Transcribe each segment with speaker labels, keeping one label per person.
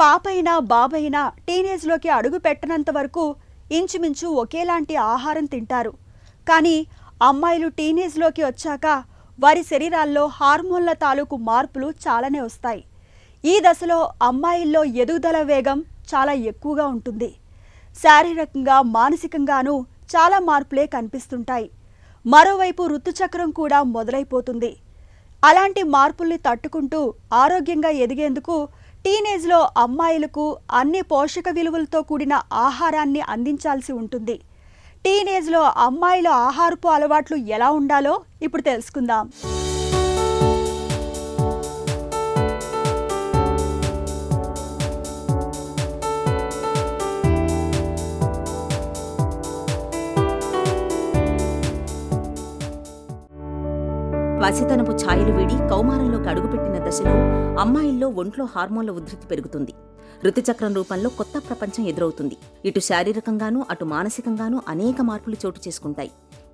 Speaker 1: పాపైనా బాబైనా టీనేజ్లోకి అడుగు పెట్టనంత వరకు ఇంచుమించు ఒకేలాంటి ఆహారం తింటారు. కానీ అమ్మాయిలు టీనేజ్లోకి వచ్చాక వారి శరీరాల్లో హార్మోన్ల తాలూకు మార్పులు చాలానే వస్తాయి. ఈ దశలో అమ్మాయిల్లో ఎదుగుదల వేగం చాలా ఎక్కువగా ఉంటుంది. శారీరకంగా మానసికంగానూ చాలా మార్పులే కనిపిస్తుంటాయి. మరోవైపు ఋతుచక్రం కూడా మొదలైపోతుంది. అలాంటి మార్పుల్ని తట్టుకుంటూ ఆరోగ్యంగా ఎదిగేందుకు టీనేజ్లో అమ్మాయిలకు అన్ని పోషక విలువలతో కూడిన ఆహారాన్ని అందించాల్సి ఉంటుంది. టీనేజ్లో అమ్మాయిల ఆహారపు అలవాట్లు ఎలా ఉండాలో ఇప్పుడు తెలుసుకుందాం.
Speaker 2: పసితనపు ఛాయలు వీడి కౌమారంలోకి అడుగుపెట్టిన దశలో అమ్మాయిల్లో ఒంట్లో హార్మోన్ల ఉధృతి పెరుగుతుంది. ఋతుచక్రం రూపంలో కొత్త ప్రపంచం ఎదురవుతుంది. ఇటు శారీరకంగానూ అటు మానసికంగానూ అనేక మార్పులు చోటు చేసుకుంటాయి.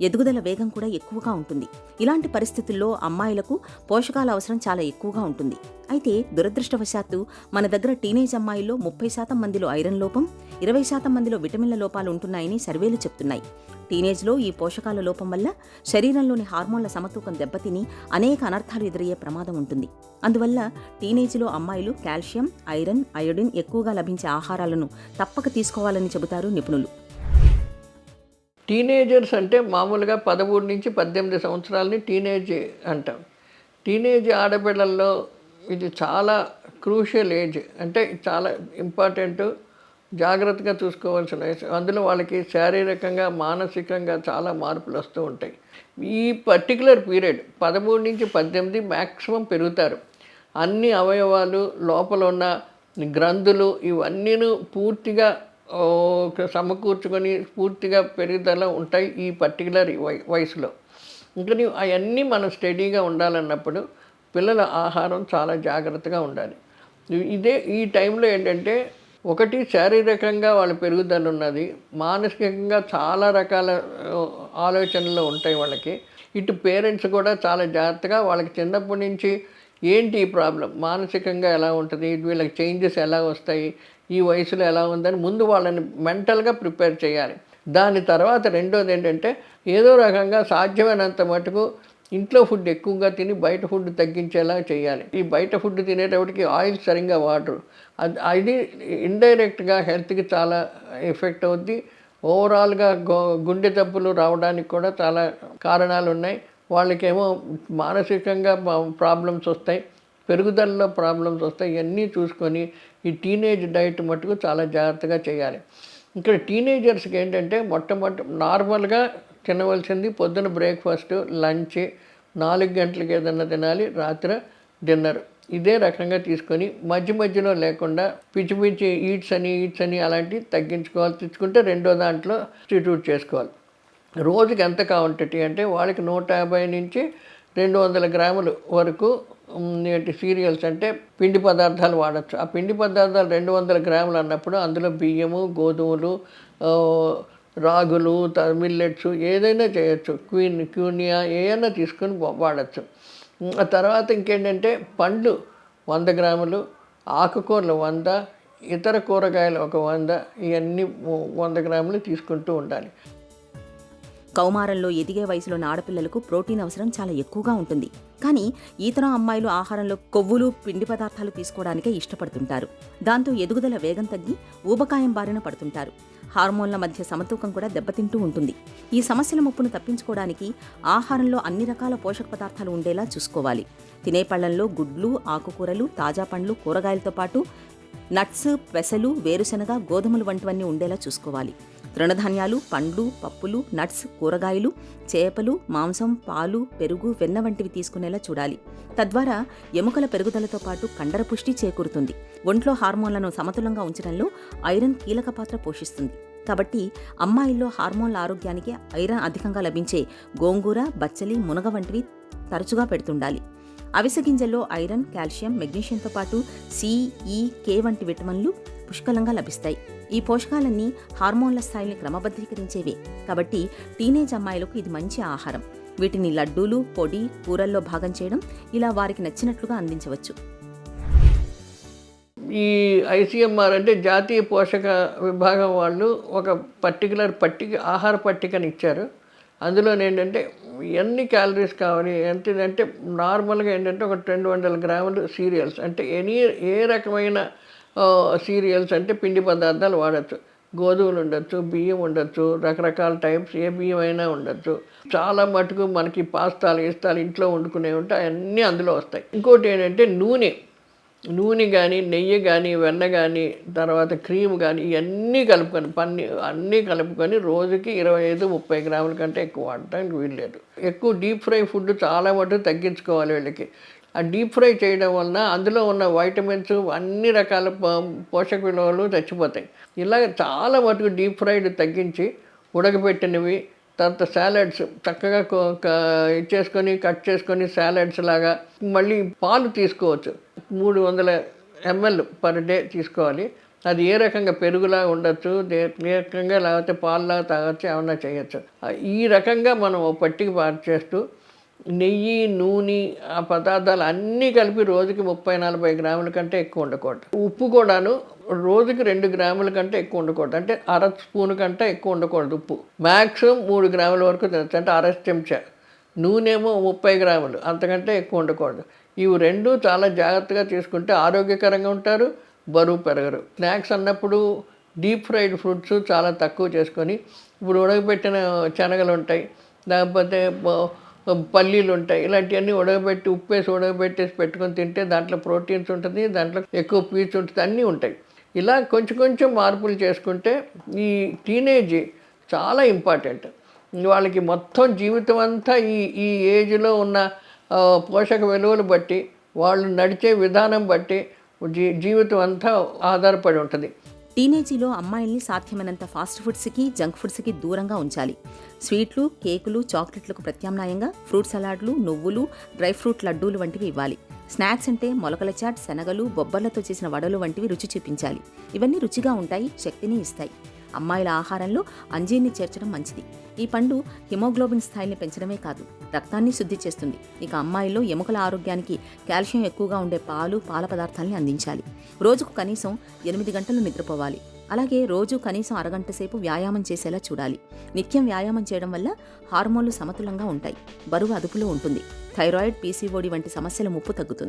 Speaker 2: ఎదుగుదల వేగం కూడా ఎక్కువగా ఉంటుంది. ఇలాంటి పరిస్థితుల్లో అమ్మాయిలకు పోషకాల అవసరం చాలా ఎక్కువగా ఉంటుంది. అయితే దురదృష్టవశాత్తు మన దగ్గర టీనేజ్ అమ్మాయిల్లో 30% మందిలో ఐరన్ లోపం, 20% మందిలో విటమిన్ల లోపాలు ఉంటున్నాయని సర్వేలు చెప్తున్నాయి. టీనేజ్లో ఈ పోషకాల లోపం వల్ల శరీరంలోని హార్మోన్ల సమతూకం దెబ్బతిని అనేక అనర్థాలు ఎదురయ్యే ప్రమాదం ఉంటుంది. అందువల్ల టీనేజ్లో అమ్మాయిలు కాల్షియం, ఐరన్, అయోడిన్ ఎక్కువగా లభించే ఆహారాలను తప్పక తీసుకోవాలని చెబుతారు నిపుణులు.
Speaker 3: టీనేజర్స్ అంటే మామూలుగా 13 నుంచి 18 సంవత్సరాలని టీనేజ్ అంటాం. టీనేజ్ ఆడపిల్లల్లో ఇది చాలా క్రూషియల్ ఏజ్, అంటే చాలా ఇంపార్టెంట్, జాగ్రత్తగా చూసుకోవాల్సిన వయసు. అందులో వాళ్ళకి శారీరకంగా మానసికంగా చాలా మార్పులు వస్తూ ఉంటాయి. ఈ పర్టికులర్ పీరియడ్ 13 నుంచి 18 మ్యాక్సిమం పెరుగుతారు. అన్ని అవయవాలు, లోపల ఉన్న గ్రంథులు ఇవన్నీను పూర్తిగా సమకూర్చుకొని పూర్తిగా పెరుగుదల ఉంటాయి ఈ పర్టికులర్ వయసులో. ఇంకా అవన్నీ మనం స్టడీగా ఉండాలన్నప్పుడు పిల్లల ఆహారం చాలా జాగ్రత్తగా ఉండాలి. ఈ టైంలో ఏంటంటే ఒకటి శారీరకంగా వాళ్ళ పెరుగుదల ఉన్నది, మానసికంగా చాలా రకాల ఆలోచనలు ఉంటాయి వాళ్ళకి. ఇటు పేరెంట్స్ కూడా చాలా జాగ్రత్తగా వాళ్ళకి చిన్నప్పటి నుంచి ఏంటి ఈ ప్రాబ్లం, మానసికంగా ఎలా ఉంటుంది, వీళ్ళకి చేంజెస్ ఎలా వస్తాయి, ఈ వయసులో ఎలా ఉందని ముందు వాళ్ళని మెంటల్గా ప్రిపేర్ చేయాలి. దాని తర్వాత రెండోది ఏంటంటే ఏదో రకంగా సాధ్యమైనంత మటుకు ఇంట్లో ఫుడ్ ఎక్కువగా తిని బయట ఫుడ్ తగ్గించేలా చేయాలి. ఈ బయట ఫుడ్ తినేటప్పటికి ఆయిల్ సరిగ్గా వాడరు. అది ఇండైరెక్ట్గా హెల్త్కి చాలా ఎఫెక్ట్ అవుద్ది. ఓవరాల్గా గుండె జబ్బులు రావడానికి కూడా చాలా కారణాలు ఉన్నాయి. వాళ్ళకేమో మానసికంగా ప్రాబ్లమ్స్ వస్తాయి, పెరుగుదలలో ప్రాబ్లమ్స్ వస్తాయి. ఇవన్నీ చూసుకొని ఈ టీనేజ్ డైట్ మటుకు చాలా జాగ్రత్తగా చేయాలి. ఇక్కడ టీనేజర్స్కి ఏంటంటే నార్మల్గా తినవలసింది పొద్దున బ్రేక్ఫాస్ట్, లంచ్, 4 గంటలకి ఏదన్నా తినాలి, రాత్రి డిన్నర్. ఇదే రకంగా తీసుకొని మధ్యలో లేకుండా పిచ్చి పిచ్చి ఈట్స్ అని అలాంటివి తెచ్చుకుంటే రెండో దాంట్లో సబ్స్టిట్యూట్ చేసుకోవాలి. రోజుకి ఎంత క్వాంటిటీ అంటే వాళ్ళకి 150 నుంచి 200 గ్రాములు వరకు సీరియల్స్ అంటే పిండి పదార్థాలు వాడచ్చు. ఆ పిండి పదార్థాలు 200 గ్రాములు అన్నప్పుడు అందులో బియ్యము, గోధుమలు, రాగులు, మిల్లెట్స్ ఏదైనా చేయొచ్చు. క్యూనియా ఏదైనా తీసుకొని వాడచ్చు. ఆ తర్వాత ఇంకేంటంటే పండ్లు 100 గ్రాములు, ఆకుకూరలు 100, ఇతర కూరగాయలు ఒక 100, ఇవన్నీ 100 గ్రాములు తీసుకుంటూ ఉండాలి.
Speaker 2: కౌమారంలో ఎదిగే వయసులోని ఆడపిల్లలకు ప్రోటీన్ అవసరం చాలా ఎక్కువగా ఉంటుంది. కానీ ఈ తరం అమ్మాయిలు ఆహారంలో కొవ్వులు, పిండి పదార్థాలు తీసుకోవడానికే ఇష్టపడుతుంటారు. దాంతో ఎదుగుదల వేగం తగ్గి ఊబకాయం బారిన పడుతుంటారు. హార్మోన్ల మధ్య సమతూకం కూడా దెబ్బతింటూ ఉంటుంది. ఈ సమస్యల ముప్పును తప్పించుకోవడానికి ఆహారంలో అన్ని రకాల పోషక పదార్థాలు ఉండేలా చూసుకోవాలి. తినే పళ్లల్లో గుడ్లు, ఆకుకూరలు, తాజా పండ్లు, కూరగాయలతో పాటు నట్స్, పెసలు, వేరుశనగ, గోధుమలు వంటివన్నీ ఉండేలా చూసుకోవాలి. తృణధాన్యాలు, పండ్లు, పప్పులు, నట్స్, కూరగాయలు, చేపలు, మాంసం, పాలు, పెరుగు, వెన్న వంటివి తీసుకునేలా చూడాలి. తద్వారా ఎముకల పెరుగుదలతో పాటు కండర పుష్టి చేకూరుతుంది. ఒంట్లో హార్మోన్లను సమతులంగా ఉంచడంలో ఐరన్ కీలక పాత్ర పోషిస్తుంది. కాబట్టి అమ్మాయిల్లో హార్మోన్ల ఆరోగ్యానికి ఐరన్ అధికంగా లభించే గోంగూర, బచ్చలి, మునగ వంటివి తరచుగా పెడుతుండాలి. అవిసె గింజల్లో ఐరన్, కాల్షియం, మెగ్నీషియంతో పాటు సి, ఈ, కే వంటి విటమిన్లు పుష్కలంగా లభిస్తాయి. ఈ పోషకాలన్నీ హార్మోన్ల స్థాయిని క్రమబద్ధీకరించేవే. కాబట్టి టీనేజ్ అమ్మాయిలకు ఇది మంచి ఆహారం. వీటిని లడ్డూలు, పొడి, కూరల్లో భాగం చేయడం, ఇలా వారికి నచ్చినట్లుగా అందించవచ్చు.
Speaker 3: ఈ ఐసీఎంఆర్ అంటే జాతీయ పోషక విభాగం వాళ్ళు ఒక పర్టికులర్ ఆహార పట్టికని ఇచ్చారు. అందులో ఏంటంటే ఎన్ని క్యాలరీస్ కావాలి అంటే నార్మల్గా ఏంటంటే ఒక 200 గ్రాములు సీరియల్స్ అంటే ఏ రకమైన సీరియల్స్ అంటే పిండి పదార్థాలు వాడచ్చు. గోధుమలు ఉండొచ్చు, బియ్యం ఉండొచ్చు, రకరకాల టైప్స్ ఏ బియ్యం అయినా ఉండొచ్చు. చాలా మటుకు మనకి పాస్తాలు ఇంట్లో వండుకునేవి ఉంటాయి, అవన్నీ అందులో వస్తాయి. ఇంకోటి ఏంటంటే నూనె కానీ, నెయ్యి కానీ, వెన్న కానీ, తర్వాత క్రీమ్ కానీ, ఇవన్నీ అన్నీ కలుపుకొని రోజుకి 25-30 గ్రాముల కంటే ఎక్కువ వాడటానికి వీల్లేదు. ఎక్కువ డీప్ ఫ్రై ఫుడ్ చాలా మటుకు తగ్గించుకోవాలి వీళ్ళకి. ఆ డీప్ ఫ్రై చేయడం వలన అందులో ఉన్న వైటమిన్స్ అన్ని రకాల పోషక విలువలు చచ్చిపోతాయి. ఇలాగ చాలా మటుకు డీప్ ఫ్రైడ్ తగ్గించి ఉడకబెట్టినవి, తర్వాత సాలడ్స్ చక్కగా ఇచ్చేసుకొని కట్ చేసుకొని సాలడ్స్ లాగా. మళ్ళీ పాలు తీసుకోవచ్చు, 300 ml పర్ డే తీసుకోవాలి. అది ఏ రకంగా పెరుగులా ఉండొచ్చు, ఏ రకంగా లేకపోతే పాలులాగా తాగొచ్చు, ఏమన్నా చేయొచ్చు. ఈ రకంగా మనం పట్టికి చేస్తూ నెయ్యి, నూనె, ఆ పదార్థాలు అన్నీ కలిపి రోజుకి 30-40 గ్రాముల కంటే ఎక్కువ ఉండకూడదు. ఉప్పు కూడాను రోజుకి 2 గ్రాముల కంటే ఎక్కువ ఉండకూడదు. అంటే అర స్పూన్ కంటే ఎక్కువ ఉండకూడదు ఉప్పు. మ్యాక్సిమం 3 గ్రాముల వరకు తినచ్చు, అంటే అర చెంచా. నూనెమో 30 గ్రాములు, అంతకంటే ఎక్కువ ఉండకూడదు. ఇవి రెండు చాలా జాగ్రత్తగా తీసుకుంటే ఆరోగ్యకరంగా ఉంటారు, బరువు పెరగరు. స్నాక్స్ అన్నప్పుడు డీప్ ఫ్రైడ్ ఫ్రూట్స్ చాలా తక్కువ చేసుకొని, ఇప్పుడు ఉడకబెట్టిన శనగలు ఉంటాయి, లేకపోతే పల్లీలు ఉంటాయి, ఇలాంటివన్నీ ఉప్పేసి ఉడకబెట్టేసి పెట్టుకొని తింటే దాంట్లో ప్రోటీన్స్ ఉంటుంది, దాంట్లో ఎక్కువ పీచు ఉంటుంది, అన్నీ ఉంటాయి. ఇలా కొంచెం మార్పులు చేసుకుంటే ఈ టీనేజ్ చాలా ఇంపార్టెంట్. వాళ్ళకి మొత్తం జీవితం అంతా ఈ ఏజ్లో ఉన్న పోషక విలువలు బట్టి, వాళ్ళు నడిచే విధానం బట్టి జీవితం అంతా ఆధారపడి ఉంటుంది.
Speaker 2: టీనేజీలో అమ్మాయిల్ని సాధ్యమైనంత ఫాస్ట్ ఫుడ్స్కి, జంక్ ఫుడ్స్కి దూరంగా ఉంచాలి. స్వీట్లు, కేకులు, చాక్లెట్లకు ప్రత్యామ్నాయంగా ఫ్రూట్ సలాడ్లు, నువ్వులు, డ్రై ఫ్రూట్ లడ్డూలు వంటివి ఇవ్వాలి. స్నాక్స్ అంటే మొలకల చాట్, శనగలు, బొబ్బర్లతో చేసిన వడలు వంటివి రుచి చూపించాలి. ఇవన్నీ రుచిగా ఉంటాయి, శక్తిని ఇస్తాయి. అమ్మాయిల ఆహారంలో అంజీర్ని చేర్చడం మంచిది. ఈ పండు హిమోగ్లోబిన్ స్థాయిని పెంచడమే కాదు, రక్తాన్ని శుద్ధి చేస్తుంది. ఇక అమ్మాయిల్లో ఎముకల ఆరోగ్యానికి కాల్షియం ఎక్కువగా ఉండే పాల పదార్థాలని అందించాలి. రోజుకు కనీసం 8 గంటలు నిద్రపోవాలి. అలాగే రోజు కనీసం అరగంట సేపు వ్యాయామం చేసేలా చూడాలి. నిత్యం వ్యాయామం చేయడం వల్ల హార్మోన్లు సమతులంగా ఉంటాయి, బరువు అదుపులో ఉంటుంది. థైరాయిడ్, పీసీఓడి వంటి సమస్యల ముప్పు తగ్గుతుంది.